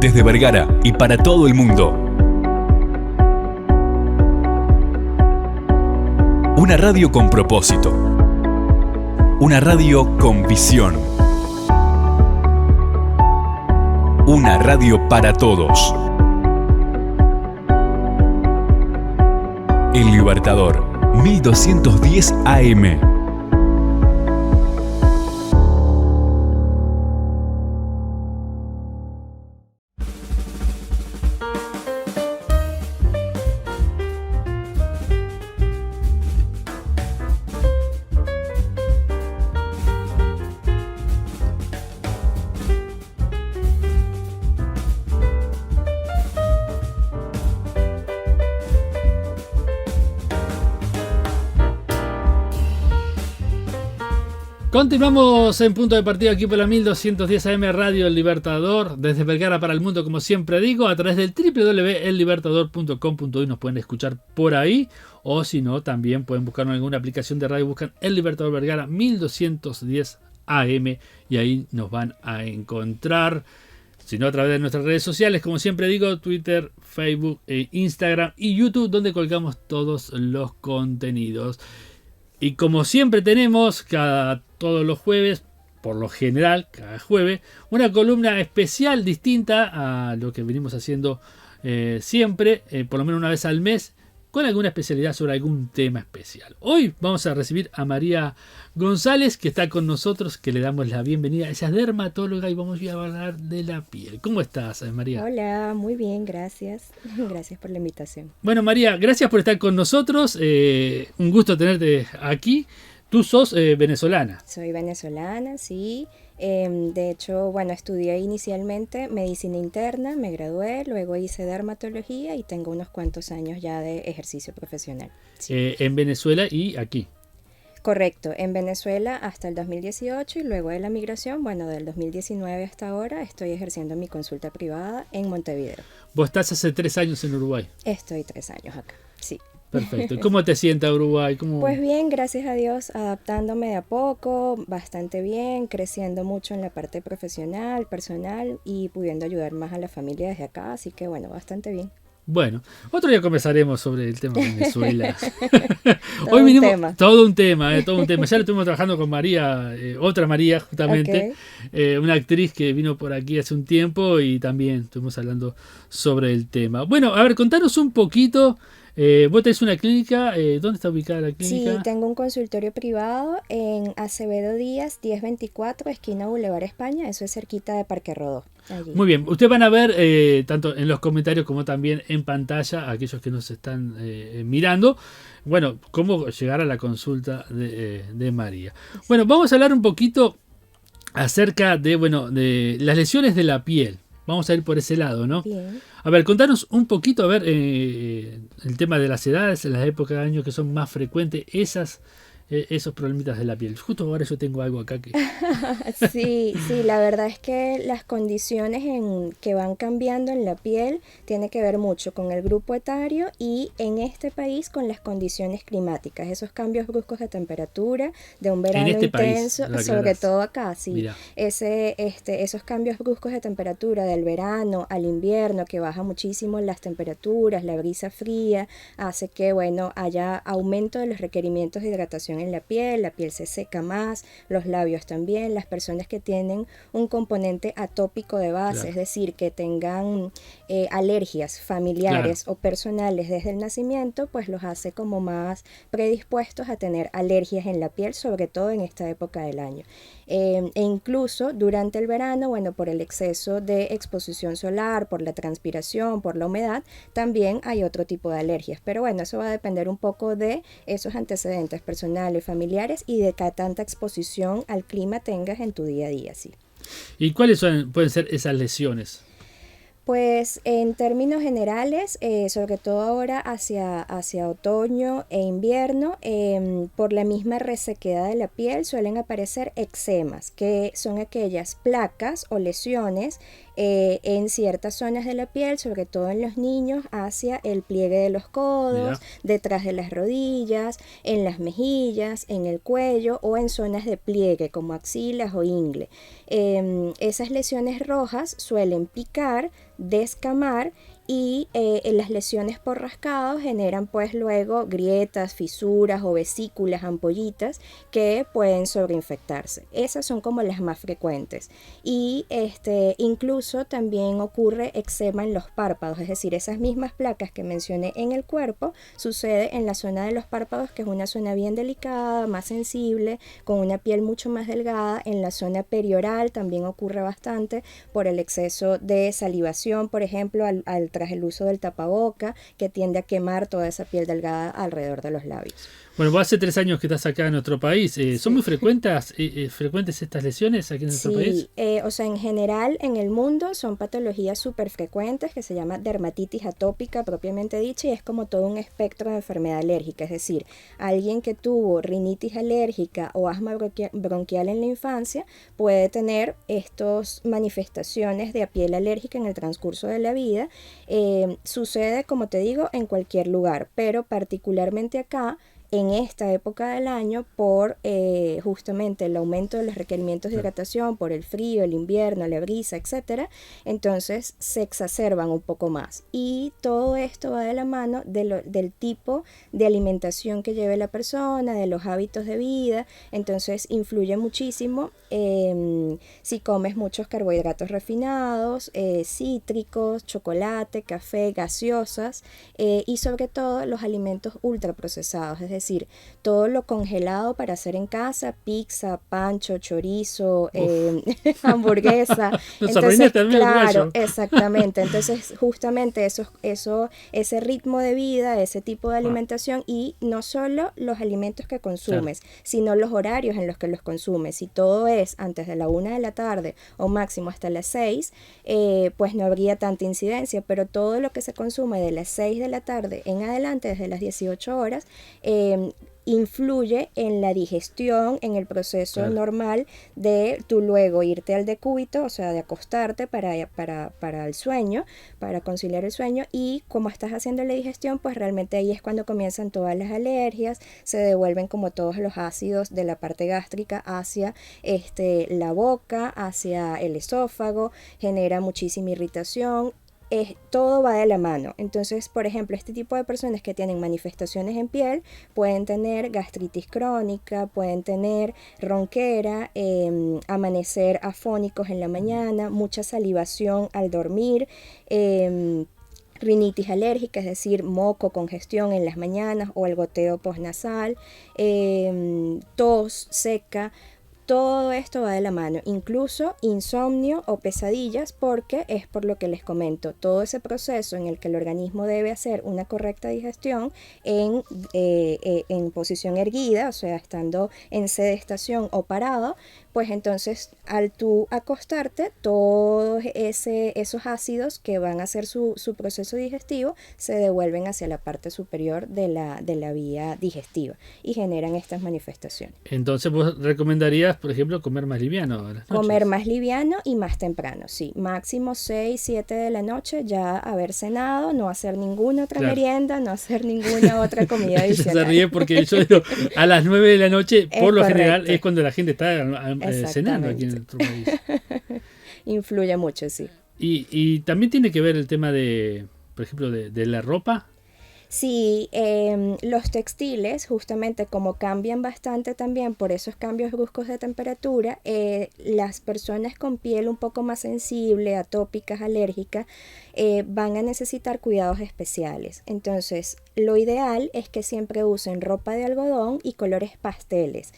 desde Vergara y para todo el mundo. Una radio con propósito. Una radio con visión. Una radio para todos. El Libertador, 1210 AM. Continuamos en punto de partida aquí por la 1210 AM Radio El Libertador, desde Vergara para el mundo, como siempre digo, a través del www.ellibertador.com.uy nos pueden escuchar por ahí, o si no, también pueden buscarnos en alguna aplicación de radio, buscan El Libertador Vergara 1210 AM y ahí nos van a encontrar, si no a través de nuestras redes sociales, como siempre digo, Twitter, Facebook, Instagram y YouTube, donde colgamos todos los contenidos. Y como siempre tenemos todos los jueves, por lo general, cada jueves, una columna especial distinta a lo que venimos haciendo siempre, por lo menos una vez al mes, con alguna especialidad sobre algún tema especial. Hoy vamos a recibir a María González, que está con nosotros, que le damos la bienvenida. Ella es dermatóloga y vamos a hablar de la piel. ¿Cómo estás, María? Hola, muy bien, gracias. Gracias por la invitación. Bueno, María, gracias por estar con nosotros. Un gusto tenerte aquí. Tú sos venezolana. Soy venezolana, sí. De hecho, bueno, estudié inicialmente medicina interna, me gradué, luego hice dermatología y tengo unos cuantos años ya de ejercicio profesional. Sí. En Venezuela y aquí. Correcto, en Venezuela hasta el 2018 y luego de la migración, bueno, del 2019 hasta ahora estoy ejerciendo mi consulta privada en Montevideo. Vos estás hace 3 años en Uruguay. Estoy 3 años acá, sí. Perfecto. ¿Cómo te sienta Uruguay? Pues bien, gracias a Dios, adaptándome de a poco, bastante bien, creciendo mucho en la parte profesional, personal y pudiendo ayudar más a la familia desde acá, así que bueno, bastante bien. Bueno, otro día conversaremos sobre el tema de Venezuela. Hoy vinimos todo un tema. Ya lo estuvimos trabajando con María, otra María justamente, okay. Una actriz que vino por aquí hace un tiempo y también estuvimos hablando sobre el tema. Bueno, a ver, contanos un poquito. Vos tenés una clínica, ¿dónde está ubicada la clínica? Sí, tengo un consultorio privado en Acevedo Díaz 1024, esquina Boulevard España, eso es cerquita de Parque Rodó. Allí. Muy bien, ustedes van a ver tanto en los comentarios como también en pantalla, aquellos que nos están mirando, bueno, cómo llegar a la consulta de María. Bueno, vamos a hablar un poquito acerca de las lesiones de la piel. Vamos a ir por ese lado, ¿no? Bien. A ver, contanos un poquito, a ver, el tema de las edades, en las épocas de año que son más frecuentes, esos problemitas de la piel. Justo ahora yo tengo algo acá que... Sí, la verdad es que las condiciones que van cambiando en la piel tiene que ver mucho con el grupo etario y en este país con las condiciones climáticas, esos cambios bruscos de temperatura, de un verano intenso, sobre todo acá, sí. Esos cambios bruscos de temperatura del verano al invierno, que baja muchísimo las temperaturas, la brisa fría, hace que, bueno, haya aumento de los requerimientos de hidratación en la piel se seca más, los labios también, las personas que tienen un componente atópico de base, claro. Es decir, que tengan alergias familiares, claro. O personales desde el nacimiento, pues los hace como más predispuestos a tener alergias en la piel, sobre todo en esta época del año. E incluso durante el verano, bueno, por el exceso de exposición solar, por la transpiración, por la humedad, también hay otro tipo de alergias. Pero bueno, eso va a depender un poco de esos antecedentes personales, familiares y de qué tanta exposición al clima tengas en tu día a día, sí. ¿Y cuáles pueden ser esas lesiones? Pues en términos generales, sobre todo ahora hacia otoño e invierno, por la misma resequedad de la piel suelen aparecer eczemas, que son aquellas placas o lesiones en ciertas zonas de la piel, sobre todo en los niños, hacia el pliegue de los codos, detrás de las rodillas, en las mejillas, en el cuello o en zonas de pliegue como axilas o ingle. Esas lesiones rojas suelen picar, descamar y las lesiones por rascado generan pues luego grietas, fisuras o vesículas, ampollitas que pueden sobreinfectarse. Esas son como las más frecuentes. Y incluso también ocurre eczema en los párpados, es decir, esas mismas placas que mencioné en el cuerpo sucede en la zona de los párpados, que es una zona bien delicada, más sensible, con una piel mucho más delgada. En la zona perioral también ocurre bastante por el exceso de salivación, por ejemplo, tras el uso del tapaboca, que tiende a quemar toda esa piel delgada alrededor de los labios. Bueno, vos hace 3 años que estás acá en nuestro país. ¿Son muy frecuentes estas lesiones aquí en nuestro país? O sea, en general en el mundo son patologías súper frecuentes que se llama dermatitis atópica propiamente dicha, y es como todo un espectro de enfermedad alérgica. Es decir, alguien que tuvo rinitis alérgica o asma bronquial en la infancia puede tener estas manifestaciones de piel alérgica en el transcurso de la vida. Sucede, como te digo, en cualquier lugar, pero particularmente acá, en esta época del año, por justamente el aumento de los requerimientos de hidratación, por el frío, el invierno, la brisa, etcétera, entonces se exacerban un poco más. Y todo esto va de la mano del tipo de alimentación que lleve la persona, de los hábitos de vida. Entonces influye muchísimo si comes muchos carbohidratos refinados, cítricos, chocolate, café, gaseosas, y sobre todo los alimentos ultraprocesados, es decir, todo lo congelado para hacer en casa, pizza, pancho, chorizo, hamburguesa. Entonces, claro, exactamente. Entonces, justamente ese ritmo de vida, ese tipo de alimentación, y no solo los alimentos que consumes, sino los horarios en los que los consumes. Si todo es antes de la 1 de la tarde o máximo hasta las 6, pues no habría tanta incidencia, pero todo lo que se consume de las 6 de la tarde en adelante, desde las 18 horas, influye en la digestión, en el proceso normal de tú luego irte al decúbito, o sea, de acostarte para el sueño, para conciliar el sueño. Y como estás haciendo la digestión, pues realmente ahí es cuando comienzan todas las alergias, se devuelven como todos los ácidos de la parte gástrica hacia la boca, hacia el esófago, genera muchísima irritación. Todo va de la mano. Entonces, por ejemplo, este tipo de personas que tienen manifestaciones en piel pueden tener gastritis crónica, pueden tener ronquera, amanecer afónicos en la mañana, mucha salivación al dormir, rinitis alérgica, es decir, moco, congestión en las mañanas o el goteo postnasal, tos seca. Todo esto va de la mano, incluso insomnio o pesadillas, porque es por lo que les comento, todo ese proceso en el que el organismo debe hacer una correcta digestión en posición erguida, o sea, estando en sedestación o parado, pues entonces al tú acostarte, todos esos ácidos que van a hacer su proceso digestivo se devuelven hacia la parte superior de la vía digestiva y generan estas manifestaciones. Entonces vos recomendarías, por ejemplo, comer más liviano a las noches. Comer más liviano y más temprano, sí. Máximo 6, 7 de la noche ya haber cenado, no hacer ninguna otra merienda, no hacer ninguna otra comida adicional. Se ríe porque yo digo, a las 9 de la noche, por lo general, es cuando la gente está cenando aquí en nuestro país. Influye mucho, sí. Y también tiene que ver el tema de, por ejemplo, de la ropa. Sí, los textiles, justamente como cambian bastante también por esos cambios bruscos de temperatura, las personas con piel un poco más sensible, atópicas, alérgicas, van a necesitar cuidados especiales. Entonces, lo ideal es que siempre usen ropa de algodón y colores pasteles.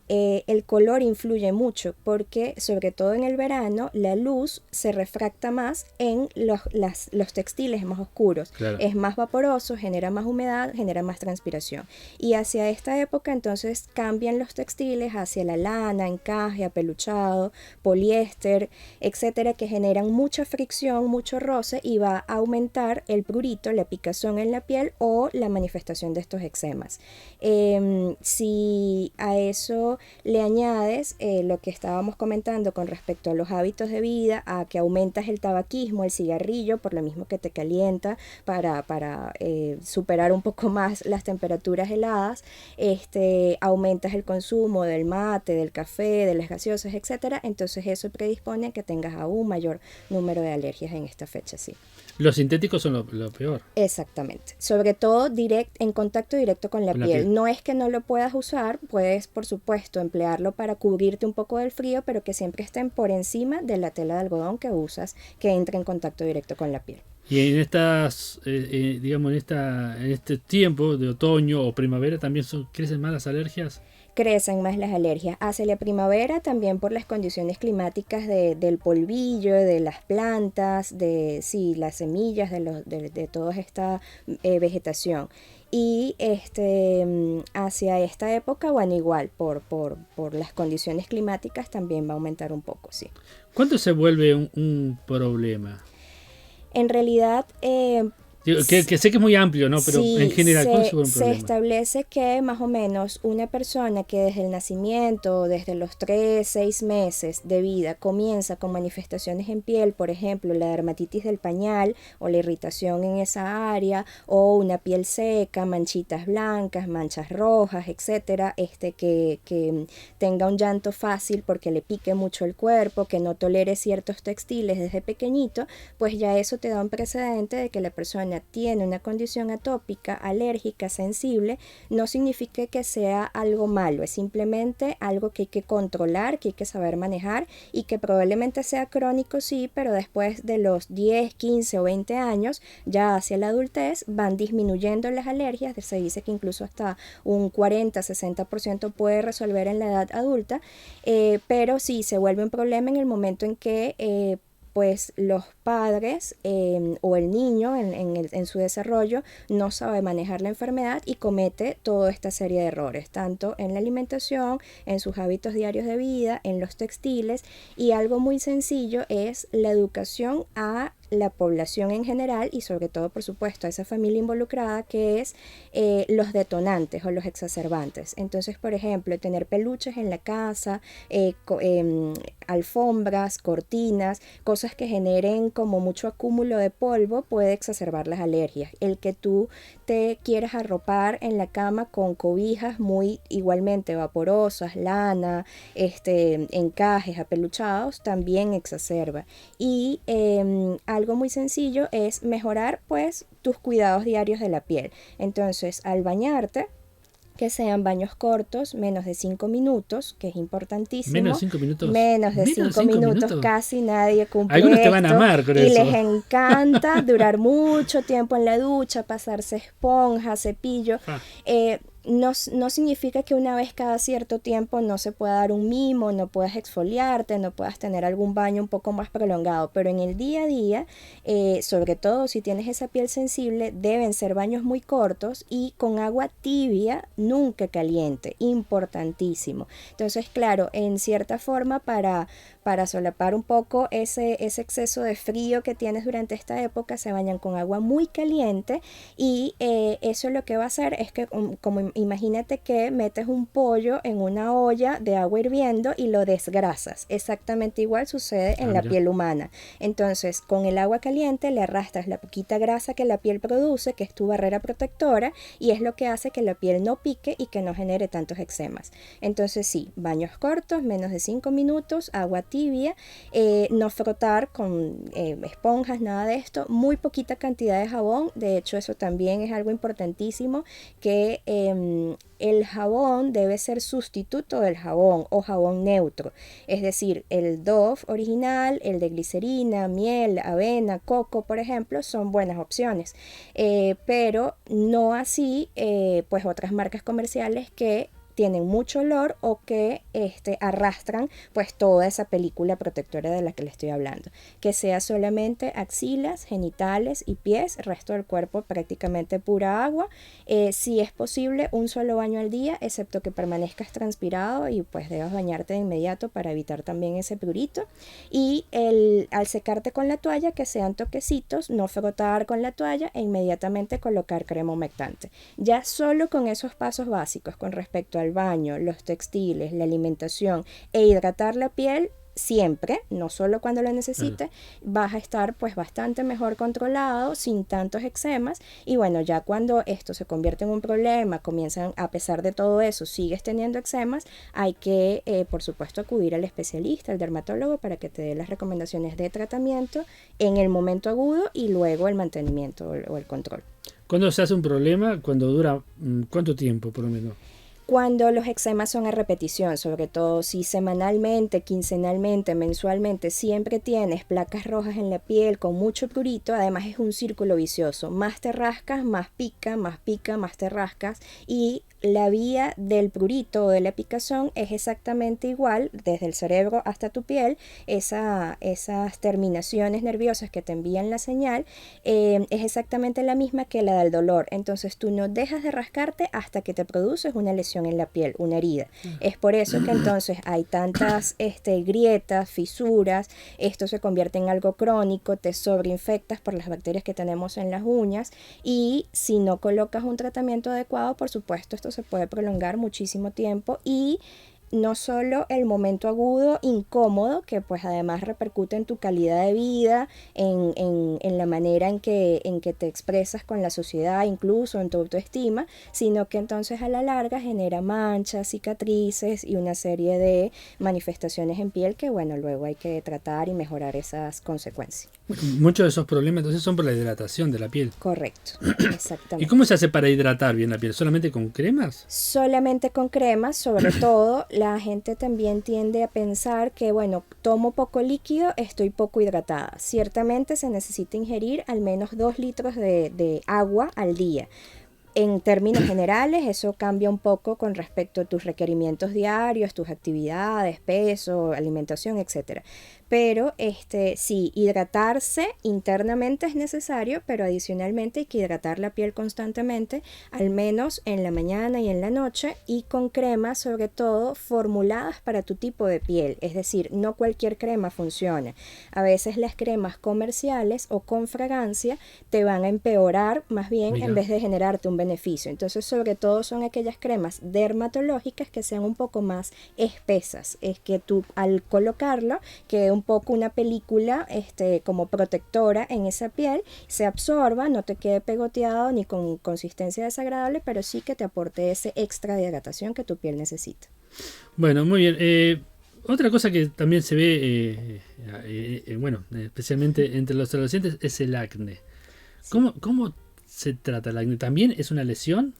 El color influye mucho porque, sobre todo en el verano, la luz se refracta más en los textiles más oscuros. Claro. Es más vaporoso, genera más humedad, genera más transpiración. Y hacia esta época entonces cambian los textiles hacia la lana, encaje, apeluchado, poliéster, etcétera, que generan mucha fricción, mucho roce, y va a aumentar el prurito, la picazón en la piel o la manifestación de estos eczemas. Si a eso eso le añades lo que estábamos comentando con respecto a los hábitos de vida, a que aumentas el tabaquismo, el cigarrillo, por lo mismo que te calienta para superar un poco más las temperaturas heladas, aumentas el consumo del mate, del café, de las gaseosas, etcétera. Entonces eso predispone a que tengas aún mayor número de alergias en esta fecha, sí. Los sintéticos son lo peor. Exactamente. Sobre todo en contacto directo con la piel. No es que no lo puedas usar, puedes por supuesto emplearlo para cubrirte un poco del frío, pero que siempre estén por encima de la tela de algodón que usas, que entre en contacto directo con la piel. Y en estas, digamos, en este tiempo de otoño o primavera también crecen más las alergias. Crecen más las alergias. Hacia la primavera también por las condiciones climáticas del polvillo, de las plantas, las semillas, de toda esta vegetación. Y hacia esta época, bueno, igual, por las condiciones climáticas también va a aumentar un poco, sí. ¿Cuánto se vuelve un problema? En realidad... que sé que es muy amplio, ¿no? Pero sí, en general, ¿cuál es un se problema? establece que más o menos una persona que desde el nacimiento, desde los 3, 6 meses de vida, comienza con manifestaciones en piel, por ejemplo, la dermatitis del pañal o la irritación en esa área, o una piel seca, manchitas blancas, manchas rojas, etcétera, que tenga un llanto fácil porque le pique mucho el cuerpo, que no tolere ciertos textiles desde pequeñito, pues ya eso te da un precedente de que la persona tiene una condición atópica, alérgica, sensible. No significa que sea algo malo, es simplemente algo que hay que controlar, que hay que saber manejar y que probablemente sea crónico, sí, pero después de los 10, 15 o 20 años, ya hacia la adultez, van disminuyendo las alergias. Se dice que incluso hasta un 40-60% puede resolver en la edad adulta, pero sí se vuelve un problema en el momento en que pues los padres o el niño en su desarrollo no sabe manejar la enfermedad y comete toda esta serie de errores, tanto en la alimentación, en sus hábitos diarios de vida, en los textiles, y algo muy sencillo es la educación a la población en general y sobre todo, por supuesto, a esa familia involucrada, que es los detonantes o los exacerbantes. Entonces, por ejemplo, tener peluches en la casa, alfombras, cortinas, cosas que generen como mucho acúmulo de polvo puede exacerbar las alergias. El que tú te quieras arropar en la cama con cobijas muy igualmente vaporosas, lana, encajes apeluchados, también exacerba. Y algo muy sencillo es mejorar pues tus cuidados diarios de la piel. Entonces, al bañarte, que sean baños cortos, menos de 5 minutos, que es importantísimo. Menos de 5 minutos. Menos de 5 minutos, casi nadie cumple Algunos esto. Te van a amar con y eso. Les encanta durar mucho tiempo en la ducha, pasarse esponja, cepillo. No significa que una vez cada cierto tiempo no se pueda dar un mimo, no puedas exfoliarte, no puedas tener algún baño un poco más prolongado, pero en el día a día, sobre todo si tienes esa piel sensible, deben ser baños muy cortos y con agua tibia, nunca caliente, importantísimo. Entonces, claro, en cierta forma para solapar un poco ese exceso de frío que tienes durante esta época, se bañan con agua muy caliente y eso lo que va a hacer es que, como imagínate que metes un pollo en una olla de agua hirviendo y lo desgrasas. Exactamente igual sucede en la piel humana. Entonces, con el agua caliente le arrastras la poquita grasa que la piel produce, que es tu barrera protectora, y es lo que hace que la piel no pique y que no genere tantos eczemas. Entonces, sí, baños cortos, menos de 5 minutos, agua tibia, no frotar con esponjas, nada de esto, muy poquita cantidad de jabón. De hecho, eso también es algo importantísimo, que el jabón debe ser sustituto del jabón o jabón neutro, es decir, el Dove original, el de glicerina, miel, avena, coco, por ejemplo, son buenas opciones, pero no así pues otras marcas comerciales que tienen mucho olor o que arrastran pues toda esa película protectora de la que le estoy hablando. Que sea solamente axilas, genitales y pies, el resto del cuerpo prácticamente pura agua. Si es posible, un solo baño al día, excepto que permanezcas transpirado y pues debas bañarte de inmediato para evitar también ese prurito. Y al secarte con la toalla, que sean toquecitos, no frotar con la toalla e inmediatamente colocar crema humectante. Ya solo con esos pasos básicos con respecto al baño, los textiles, la alimentación e hidratar la piel siempre, no solo cuando lo necesites, vas a estar pues bastante mejor controlado, sin tantos eczemas. Y bueno, ya cuando esto se convierte en un problema, comienzan, a pesar de todo eso, sigues teniendo eczemas, hay que por supuesto acudir al especialista, al dermatólogo, para que te dé las recomendaciones de tratamiento en el momento agudo y luego el mantenimiento o el control. ¿Cuándo se hace un problema? ¿Cuándo dura? ¿Cuánto tiempo por lo menos? Cuando los eczemas son a repetición, sobre todo si semanalmente, quincenalmente, mensualmente siempre tienes placas rojas en la piel con mucho prurito, además es un círculo vicioso. Más te rascas, más pica, más te rascas, y la vía del prurito o de la picazón es exactamente igual desde el cerebro hasta tu piel. Esas terminaciones nerviosas que te envían la señal es exactamente la misma que la del dolor. Entonces tú no dejas de rascarte hasta que te produces una lesión en la piel, una herida. Es por eso que entonces hay tantas grietas, fisuras, esto se convierte en algo crónico, te sobreinfectas por las bacterias que tenemos en las uñas, y si no colocas un tratamiento adecuado, por supuesto esto se puede prolongar muchísimo tiempo, y no solo el momento agudo incómodo, que pues además repercute en tu calidad de vida, en la manera en que te expresas con la sociedad, incluso en tu autoestima, sino que entonces a la larga genera manchas, cicatrices y una serie de manifestaciones en piel que bueno, luego hay que tratar y mejorar esas consecuencias. Muchos de esos problemas entonces son por la hidratación de la piel. Correcto, exactamente. ¿Y cómo se hace para hidratar bien la piel? ¿Solamente con cremas? Solamente con cremas, sobre todo. La gente también tiende a pensar que, bueno, tomo poco líquido, estoy poco hidratada. Ciertamente se necesita ingerir al menos 2 litros de agua al día. En términos generales, eso cambia un poco con respecto a tus requerimientos diarios, tus actividades, peso, alimentación, etcétera. Pero sí, hidratarse internamente es necesario, pero adicionalmente hay que hidratar la piel constantemente, al menos en la mañana y en la noche, y con cremas sobre todo formuladas para tu tipo de piel. Es decir, no cualquier crema funciona. A veces las cremas comerciales o con fragancia te van a empeorar más bien. Mira, en vez de generarte un beneficio. Entonces, sobre todo son aquellas cremas dermatológicas que sean un poco más espesas. Es que tú al colocarlo quede un poco una película como protectora en esa piel, se absorba, no te quede pegoteado ni con consistencia desagradable, pero sí que te aporte ese extra de hidratación que tu piel necesita. Bueno, muy bien. Otra cosa que también se ve, bueno, especialmente entre los adolescentes, es el acné. Sí. ¿Cómo se trata el acné? ¿También es una lesión?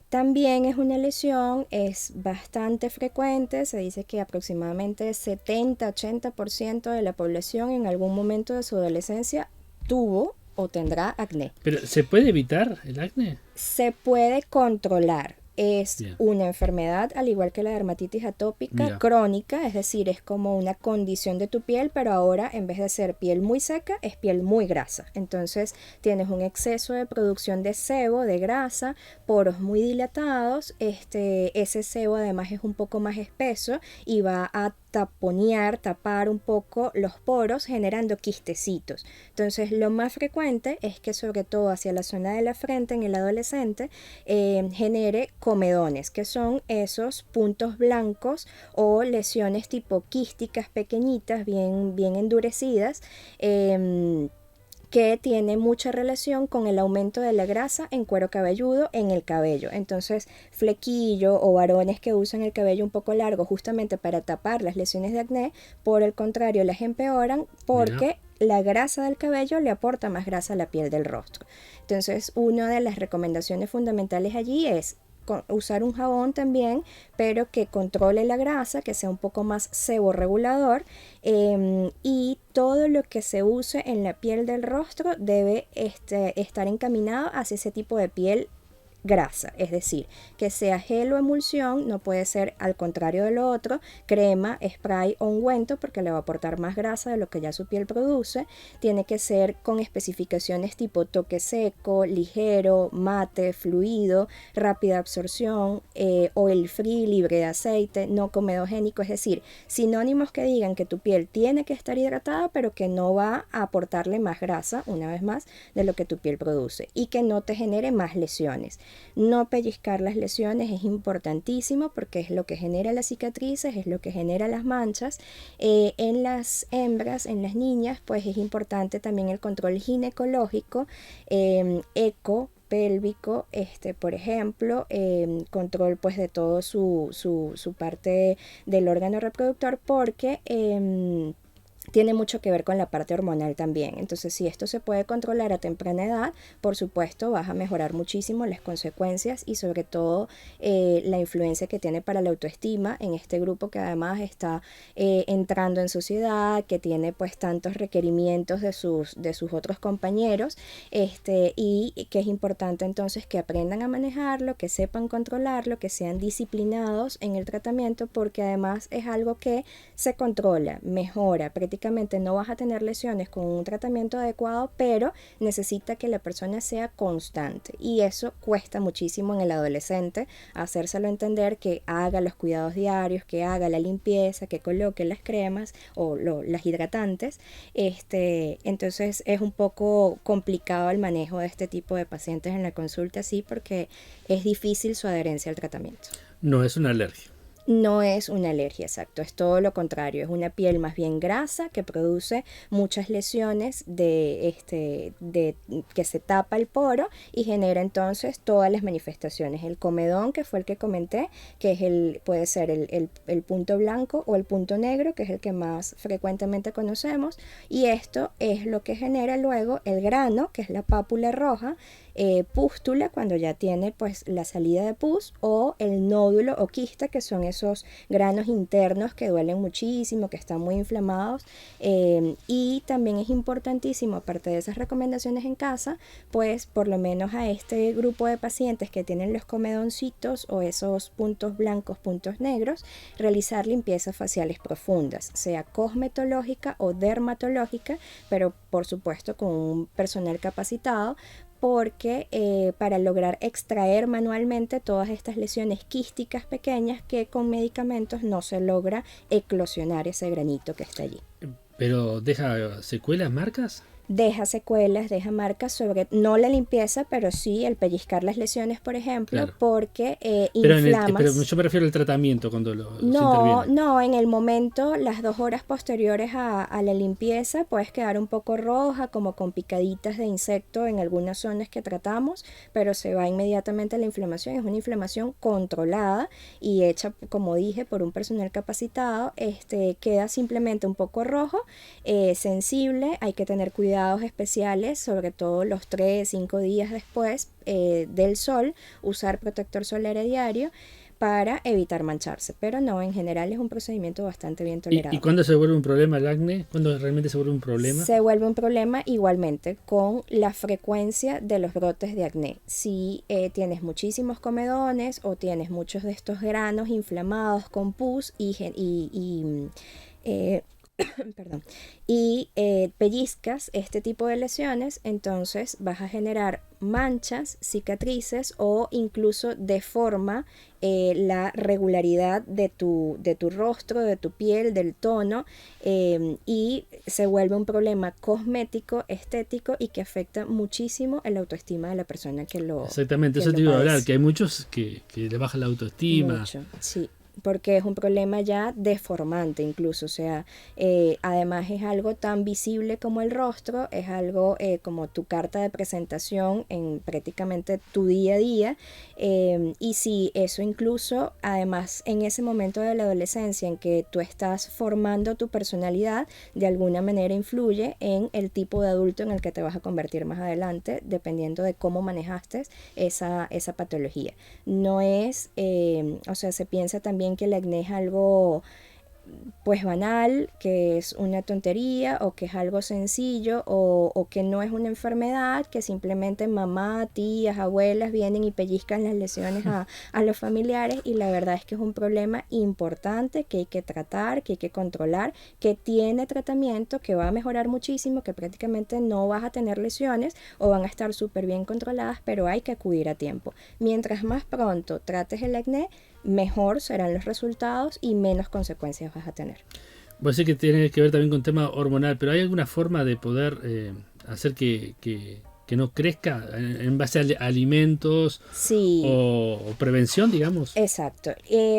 También es una lesión, es bastante frecuente, se dice que aproximadamente 70-80% de la población en algún momento de su adolescencia tuvo o tendrá acné. ¿Pero se puede evitar el acné? Se puede controlar. Es una enfermedad, al igual que la dermatitis atópica, crónica, es decir, es como una condición de tu piel, pero ahora en vez de ser piel muy seca, es piel muy grasa. Entonces tienes un exceso de producción de sebo, de grasa, poros muy dilatados, ese sebo además es un poco más espeso y va a tapar un poco los poros, generando quistecitos. Entonces lo más frecuente es que sobre todo hacia la zona de la frente en el adolescente genere comedones, que son esos puntos blancos o lesiones tipo quísticas pequeñitas, bien endurecidas, que tiene mucha relación con el aumento de la grasa en cuero cabelludo en el cabello. Entonces, flequillo o varones que usan el cabello un poco largo justamente para tapar las lesiones de acné, por el contrario, las empeoran porque la grasa del cabello le aporta más grasa a la piel del rostro. Entonces, una de las recomendaciones fundamentales allí es usar un jabón también, pero que controle la grasa, que sea un poco más seborregulador, y todo lo que se use en la piel del rostro debe estar encaminado hacia ese tipo de piel grasa, es decir, que sea gel o emulsión, no puede ser al contrario de lo otro, crema, spray o ungüento, porque le va a aportar más grasa de lo que ya su piel produce. Tiene que ser con especificaciones tipo toque seco, ligero, mate, fluido, rápida absorción, oil free, libre de aceite, no comedogénico, es decir, sinónimos que digan que tu piel tiene que estar hidratada, pero que no va a aportarle más grasa, una vez más, de lo que tu piel produce, y que no te genere más lesiones. No pellizcar las lesiones es importantísimo porque es lo que genera las cicatrices, es lo que genera las manchas. En las hembras, en las niñas, pues es importante también el control ginecológico, eco pélvico, por ejemplo, control pues de todo su parte del órgano reproductor, porque tiene mucho que ver con la parte hormonal también. Entonces, si esto se puede controlar a temprana edad, por supuesto vas a mejorar muchísimo las consecuencias y sobre todo la influencia que tiene para la autoestima en este grupo que además está entrando en sociedad, que tiene pues tantos requerimientos de sus otros compañeros, y que es importante entonces que aprendan a manejarlo, que sepan controlarlo, que sean disciplinados en el tratamiento, porque además es algo que se controla, mejora, prácticamente no vas a tener lesiones con un tratamiento adecuado, pero necesita que la persona sea constante y eso cuesta muchísimo en el adolescente, hacérselo entender, que haga los cuidados diarios, que haga la limpieza, que coloque las cremas o las hidratantes. Entonces es un poco complicado el manejo de este tipo de pacientes en la consulta, sí, porque es difícil su adherencia al tratamiento. No es una alergia. No es una alergia, exacto, es todo lo contrario, es una piel más bien grasa que produce muchas lesiones de que se tapa el poro y genera entonces todas las manifestaciones. El comedón, que fue el que comenté, que es puede ser el punto blanco o el punto negro, que es el que más frecuentemente conocemos, y esto es lo que genera luego el grano, que es la pápula roja, pústula cuando ya tiene pues la salida de pus, o el nódulo o quista, que son esos granos internos que duelen muchísimo, que están muy inflamados, y también es importantísimo, aparte de esas recomendaciones en casa, pues por lo menos a este grupo de pacientes que tienen los comedoncitos o esos puntos blancos, puntos negros, realizar limpiezas faciales profundas, sea cosmetológica o dermatológica, pero por supuesto con un personal capacitado, porque para lograr extraer manualmente todas estas lesiones quísticas pequeñas que con medicamentos no se logra eclosionar ese granito que está allí. ¿Pero deja secuelas, marcas? Deja secuelas, deja marcas sobre, no la limpieza, pero sí el pellizcar las lesiones, por ejemplo, claro, porque inflamas. Pero yo me refiero al tratamiento cuando se No, interviene. no, en el momento, las 2 horas posteriores a la limpieza, puedes quedar un poco roja, como con picaditas de insecto en algunas zonas que tratamos, pero se va inmediatamente la inflamación. Es una inflamación controlada y hecha, como dije, por un personal capacitado. Queda simplemente un poco rojo, sensible, hay que tener cuidado especiales, sobre todo los 3-5 días después del sol, usar protector solar a diario para evitar mancharse, pero no, en general es un procedimiento bastante bien tolerado. ¿Y cuándo se vuelve un problema el acné? ¿Cuándo realmente se vuelve un problema? Se vuelve un problema igualmente con la frecuencia de los brotes de acné. Si tienes muchísimos comedones o tienes muchos de estos granos inflamados con pus perdón, y pellizcas este tipo de lesiones, entonces vas a generar manchas, cicatrices, o incluso deforma la regularidad de tu rostro, de tu piel, del tono, y se vuelve un problema cosmético, estético, y que afecta muchísimo la autoestima de la persona que lo Exactamente, eso te iba a hablar, que hay muchos que le baja la autoestima. Mucho, sí, porque es un problema ya deformante incluso, o sea, además es algo tan visible como el rostro, es algo como tu carta de presentación en prácticamente tu día a día, y si eso incluso, además en ese momento de la adolescencia en que tú estás formando tu personalidad, de alguna manera influye en el tipo de adulto en el que te vas a convertir más adelante, dependiendo de cómo manejaste esa patología. No es, o sea, se piensa también que el acné es algo pues banal, que es una tontería, o que es algo sencillo, o que no es una enfermedad, que simplemente mamá, tías, abuelas vienen y pellizcan las lesiones a los familiares, y la verdad es que es un problema importante que hay que tratar, que hay que controlar, que tiene tratamiento, que va a mejorar muchísimo, que prácticamente no vas a tener lesiones o van a estar súper bien controladas, pero hay que acudir a tiempo. Mientras más pronto trates el acné, mejor serán los resultados y menos consecuencias vas a tener. Voy a decir que tiene que ver también con tema hormonal, pero ¿hay alguna forma de poder hacer que que no crezca en base a alimentos Sí. o prevención, digamos. Exacto.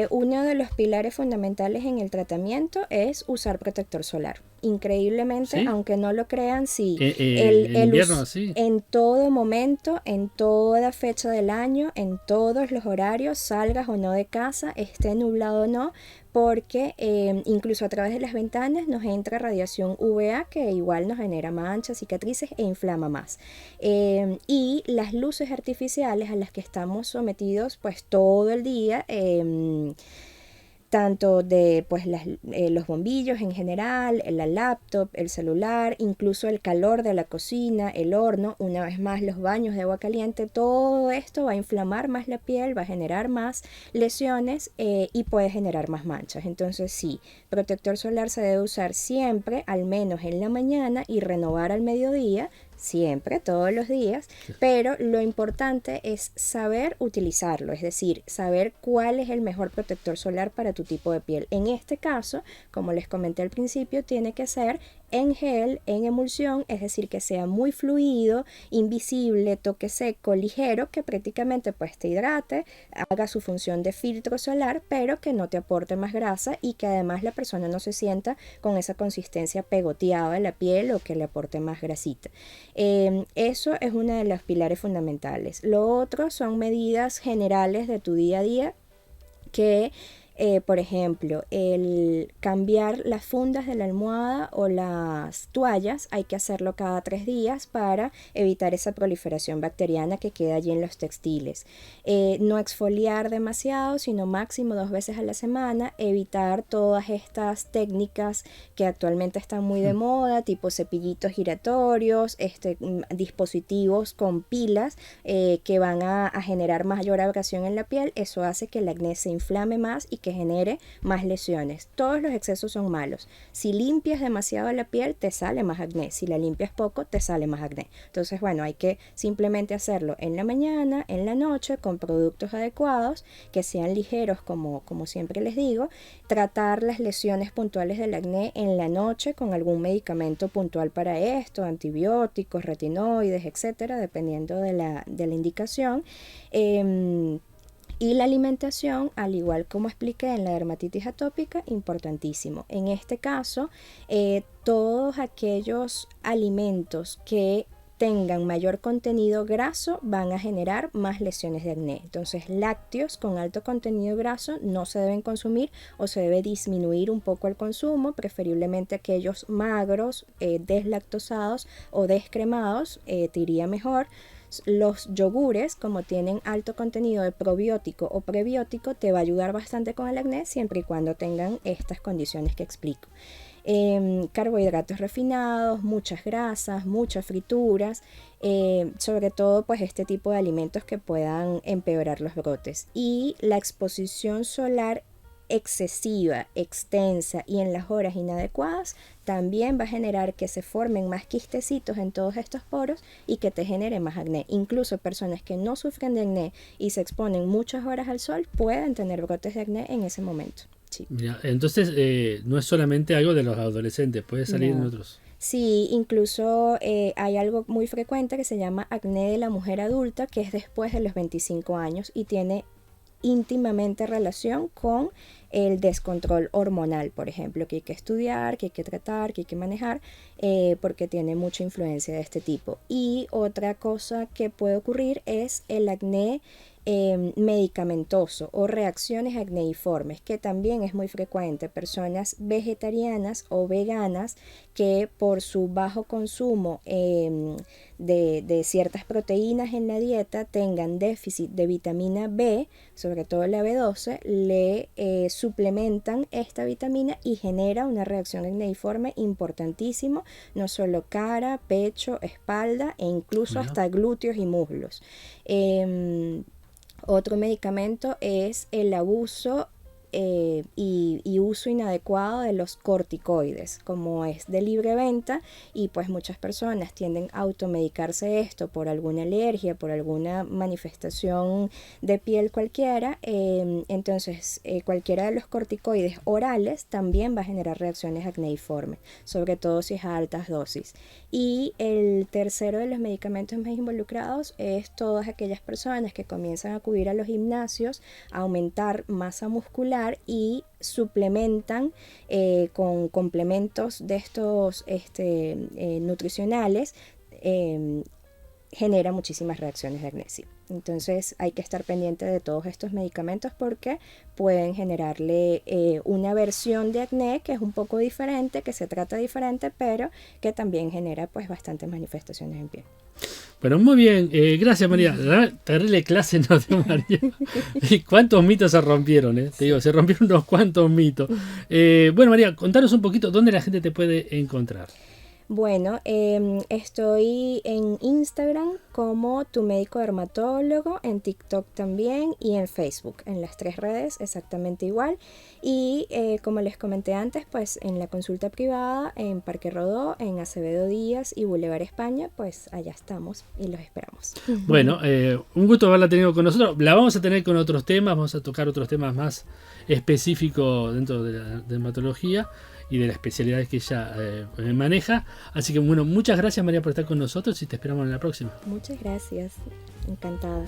Uno de los pilares fundamentales en el tratamiento es usar protector solar. Increíblemente, ¿Sí? aunque no lo crean, sí. En invierno, sí. En todo momento, en toda fecha del año, en todos los horarios, salgas o no de casa, esté nublado o no, porque incluso a través de las ventanas nos entra radiación UVA que igual nos genera manchas, cicatrices e inflama más. Y las luces artificiales a las que estamos sometidos pues todo el día, tanto de pues los bombillos en general, la laptop, el celular, incluso el calor de la cocina, el horno, una vez más los baños de agua caliente, todo esto va a inflamar más la piel, va a generar más lesiones y puede generar más manchas. Entonces sí, protector solar se debe usar siempre, al menos en la mañana, y renovar al mediodía, siempre, todos los días, pero lo importante es saber utilizarlo, es decir, saber cuál es el mejor protector solar para tu tipo de piel. En este caso, como les comenté al principio, tiene que ser en gel, en emulsión, es decir, que sea muy fluido, invisible, toque seco, ligero, que prácticamente pues te hidrate, haga su función de filtro solar, pero que no te aporte más grasa y que además la persona no se sienta con esa consistencia pegoteada en la piel o que le aporte más grasita. Eso es uno de los pilares fundamentales. Lo otro son medidas generales de tu día a día que por ejemplo, el cambiar las fundas de la almohada o las toallas hay que hacerlo cada 3 días para evitar esa proliferación bacteriana que queda allí en los textiles. No exfoliar demasiado, sino máximo 2 veces a la semana. Evitar todas estas técnicas que actualmente están muy de moda, tipo cepillitos giratorios, dispositivos con pilas que van a generar mayor abrasión en la piel. Eso hace que el acné se inflame más y que genere más lesiones. Todos los excesos son malos. Si limpias demasiado la piel, te sale más acné. Si la limpias poco, te sale más acné. Entonces, bueno, hay que simplemente hacerlo en la mañana, en la noche, con productos adecuados, que sean ligeros, como siempre les digo. Tratar las lesiones puntuales del acné en la noche con algún medicamento puntual para esto, antibióticos, retinoides, etcétera, dependiendo de la indicación. Y la alimentación, al igual como expliqué en la dermatitis atópica, importantísimo. En este caso, todos aquellos alimentos que tengan mayor contenido graso van a generar más lesiones de acné. Entonces, lácteos con alto contenido graso no se deben consumir o se debe disminuir un poco el consumo, preferiblemente aquellos magros, deslactosados o descremados, te iría mejor. Los yogures, como tienen alto contenido de probiótico o prebiótico, te va a ayudar bastante con el acné siempre y cuando tengan estas condiciones que explico. Carbohidratos refinados, muchas grasas, muchas frituras, sobre todo pues este tipo de alimentos que puedan empeorar los brotes. Y la exposición solar excesiva, extensa y en las horas inadecuadas también va a generar que se formen más quistecitos en todos estos poros y que te genere más acné. Incluso personas que no sufren de acné y se exponen muchas horas al sol pueden tener brotes de acné en ese momento. Sí. Mira, entonces no es solamente algo de los adolescentes, puede salir en otros. Sí, incluso hay algo muy frecuente que se llama acné de la mujer adulta, que es después de los 25 años y tiene íntimamente relación con el descontrol hormonal, por ejemplo, que hay que estudiar, que hay que tratar, que hay que manejar, porque tiene mucha influencia de este tipo. Y otra cosa que puede ocurrir es el acné medicamentoso o reacciones acneiformes, que también es muy frecuente. Personas vegetarianas o veganas que por su bajo consumo de ciertas proteínas en la dieta tengan déficit de vitamina B, sobre todo la B12, le suplementan esta vitamina y genera una reacción acneiforme importantísimo, no solo cara, pecho, espalda e incluso hasta glúteos y muslos. Otro medicamento es el abuso y uso inadecuado de los corticoides, como es de libre venta, y pues muchas personas tienden a automedicarse esto por alguna alergia, por alguna manifestación de piel cualquiera. Entonces cualquiera de los corticoides orales también va a generar reacciones acneiformes, sobre todo si es a altas dosis. Y el tercero de los medicamentos más involucrados es todas aquellas personas que comienzan a acudir a los gimnasios, a aumentar masa muscular y suplementan con complementos de estos nutricionales, genera muchísimas reacciones de acné. Entonces hay que estar pendiente de todos estos medicamentos porque pueden generarle una versión de acné que es un poco diferente, que se trata diferente, pero que también genera pues bastantes manifestaciones en piel. Bueno, muy bien, gracias María. Terrible clase nos dio María. ¿Y cuántos mitos se rompieron? Te digo, se rompieron unos cuantos mitos. Bueno María, contanos un poquito dónde la gente te puede encontrar. Bueno, estoy en Instagram como Tu Médico Dermatólogo, en TikTok también y en Facebook, en las 3 redes exactamente igual. Y como les comenté antes, pues en la consulta privada en Parque Rodó, en Acevedo Díaz y Boulevard España, pues allá estamos y los esperamos. Bueno, un gusto haberla tenido con nosotros. La vamos a tener con otros temas, vamos a tocar otros temas más específicos dentro de la dermatología y de las especialidades que ella maneja. Así que bueno, muchas gracias María por estar con nosotros y te esperamos en la próxima. Muchas gracias, encantada.